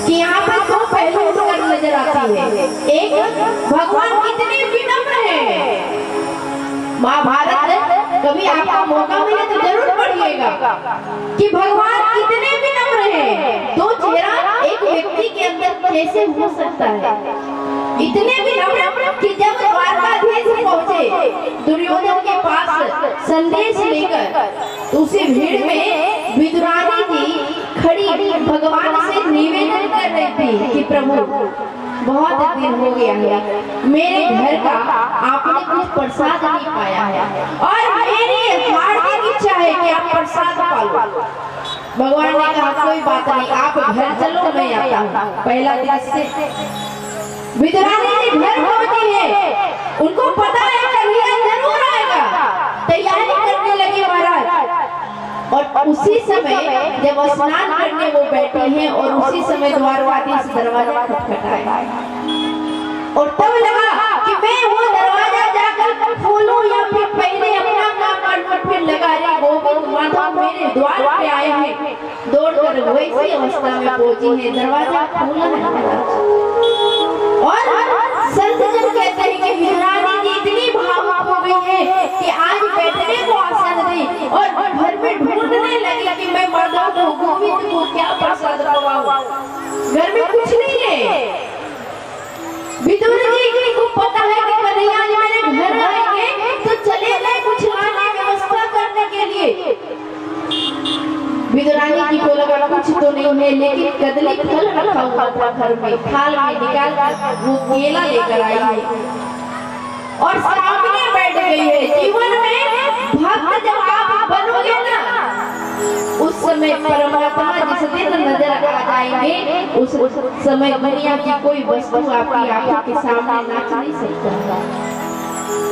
कि यहाँ पे दो पहलू नजर आती है। एक, भगवान कितने विनम्र हैं। महाभारत कभी आपका मौका मिले तो जरूर पढ़िएगा कि भगवान कितने विनम्र हैं। दो चेहरा एक व्यक्ति के अंदर कैसे हो सकता है। इतने विनम्र कि जब द्वारकाधीश पहुंचे दुर्योधन के पास संदेश लेकर, तो उसी भीड़ में विदुरानी जी खड़ी भगवान से निवेदन कर रही थी कि प्रभु बहुत दिन हो गया है, मेरे घर का आपने कुछ प्रसाद नहीं पाया है और मेरी हार्दिक इच्छा है कि आप प्रसाद पालो। भगवान ने कहा कोई बात नहीं, आप घर चलो, मैं आता हूँ। पहला दृश्य, विदुरानी जी घर पहुंची है, उनको पता है कन्हैया जरूर आएगा, तैयारी करने लगे महाराज। और उसी समय जब स्नान करने वो बैठे हैं और उसी समय द्वारकाधीश दरवाजा खटखटाया और तब लगा कि मैं वो दरवाजा जाकर खोलूं या फिर पहले अपना काम कर, फिर लगा रे गोविंद माधव मेरे द्वार पे आए हैं। दौड़कर वैसी अवस्था में पहुंची है, दरवाजा खोला है और संत जन कहते हैं कि विदुरानी जी इतनी भावुक हो गई है कि आज बैठने को आसन दी और घर में ढूंढने लगी कि मैं माधव को गोविंद को क्या प्रसाद खवाऊं। घर में कुछ नहीं है। विदुर जी को पता है कि कन्हैया जी मेरे घर आएंगे तो चले गए कुछ लाने व्यवस्था करने के लिए। विदुरानी जी को लगा कुछ तो नहीं है, लेकिन कदली फल रखा हुआ था घर में, थाल में निकाल कर वो केला लेकर आई है और सामने बैठ गई है। जीवन में भक्त जब आप बनोगे ना, उस समय परमात्मा जिस दिन नजर आ जाएंगे, उस समय दुनिया की कोई वस्तु आपकी आंखों के सामने नाच नहीं सकता।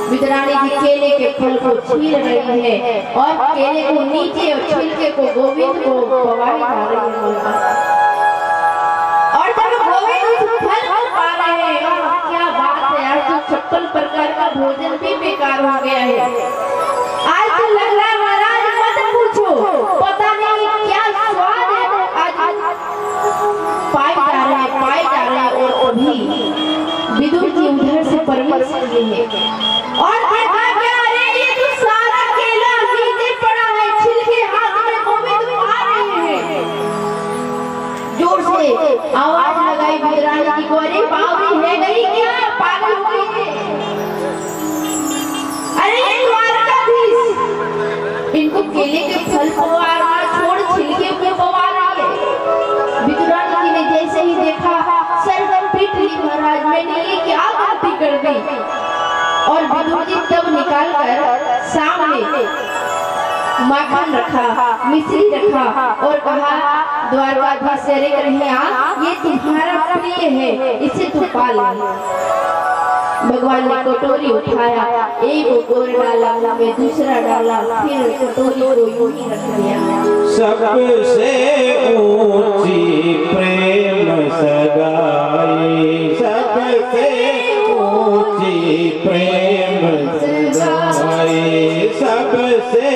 विदुरानी जी केले के फल को छील रही है और केले को नीचे और छिलके को गोविंद को पवाई जा रही है। और जब गोविंद उस फल को पा रहे हैं, क्या बात है यार, तो 56 प्रकार का भोजन भी बेकार हो गया है। आज तो लग रहा है महाराज मत पूछो, पता नहीं क्या स्वाद है आज पाए जा रहे हैं। और अभी विदुर जी उधर से परवेश किए हैं और देखा क्या, अरे ये तो सारा केला नीचे पड़ा है, छिलके हाथ में गोविंद पा रहे हैं। जोर से आवाज लगाई विदुरानी जी को, अरे बावरी है गई क्या, पागल हो गई है। अरे ये द्वारकाधीश इनको केले के फल पवा रहा, छोड़ छिलके को पवा रहा है। विदुरानी जी ने जैसे ही देखा सर पीट ली, महाराज मैंने ये क्या गलती कर दी। और विदुर जी तब निकाल कर सामने माखन रखा, मिश्री रखा और कहा द्वारकाधीश से, अरे कन्हैया ये तुम्हारा प्रिय है, इसे तुम पा ले। भगवान ने कटोरी उठाया, एक गोर डाला, में दूसरा डाला, फिर कटोरी को यूं ही रख दिया। सबसे ऊंची प्रेम सगाई, सबसे ऊंची प्रेम सगाई, सबसे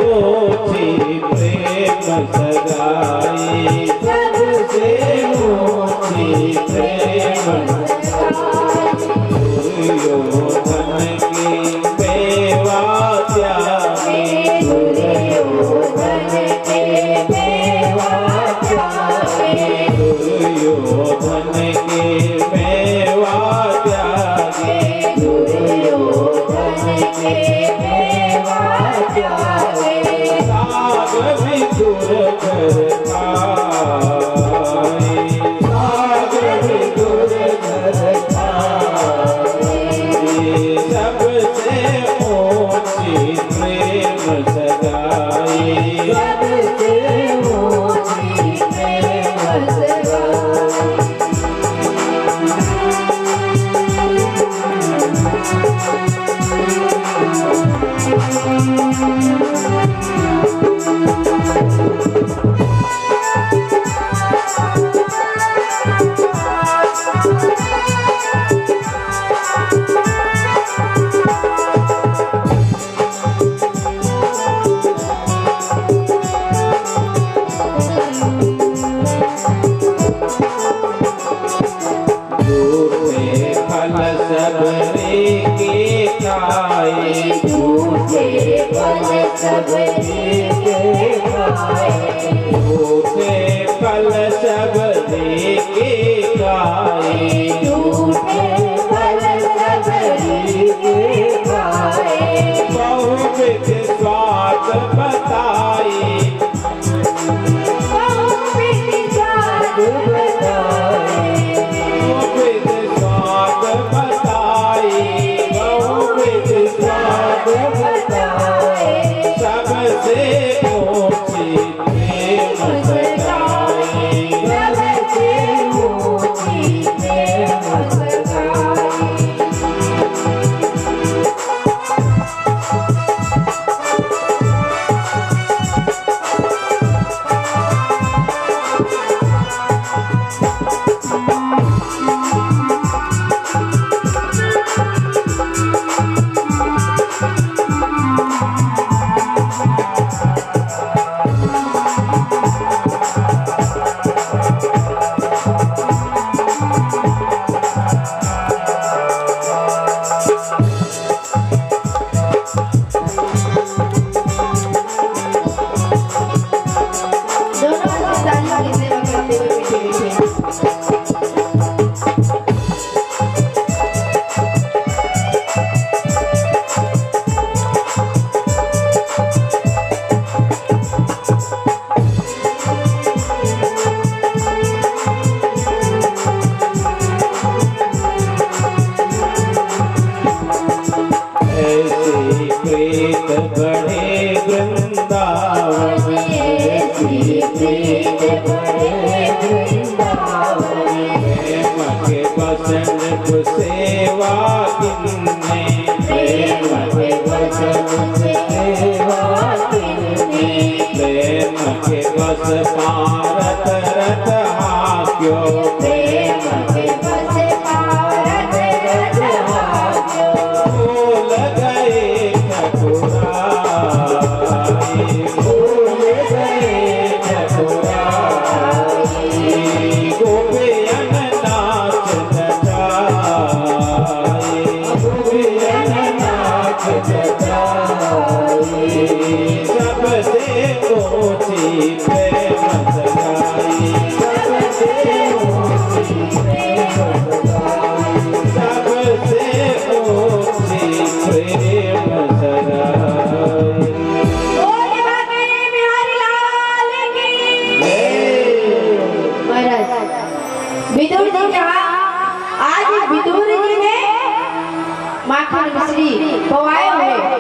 ऊंची प्रेम सगाई, सबसे ऊंची प्रेम दुर्योधन की बेवा त्यागी, दुर्योधन की बेवा त्यागी, दुर्योधन की बेवा त्यागी, दुर्योधन की बेवा त्यागी, साग विदुर घर खाई, साग विदुर घर सबसे ऊंची प्रेम सगाई, सबसे ऊंची प्रेम सगाई। सब लेके खाए, झूठे फल सब लेके खाए, बहुविध स्वाद बताए, बहुविध स्वाद बताए, बहुविध स्वाद बताए, बहुविध स्वाद बताए, सबसे ऊंची प्रेम सगाई, सबसे ऊंची प्रेम सगाई। ऐसे प्रेत बड़े वृंदावन, ऐसी प्रीत बड़े वृंदावन, प्रेम के वचन को सेवा किन्ने, प्रेम के वचन से सेवा किन्ने, प्रेम के वश पारत रत हाक्यो, प्रेम के वश पारत रत हाक्यो, भूल गए ठकुराई, भूल गए ठकुराई, गोपियन नाच नचाए, गोपियन नाच जगाई, सबसे ऊंची प्रेम सगाई, सबसे ऊंची प्रेम सगाई। सबसे ऊंची प्रेम सगाई। बोल बाबे बिहारी लाल की। महाराज विदुर जी कहा, आज विदुर जी ने माखन मिश्री पवाए हुए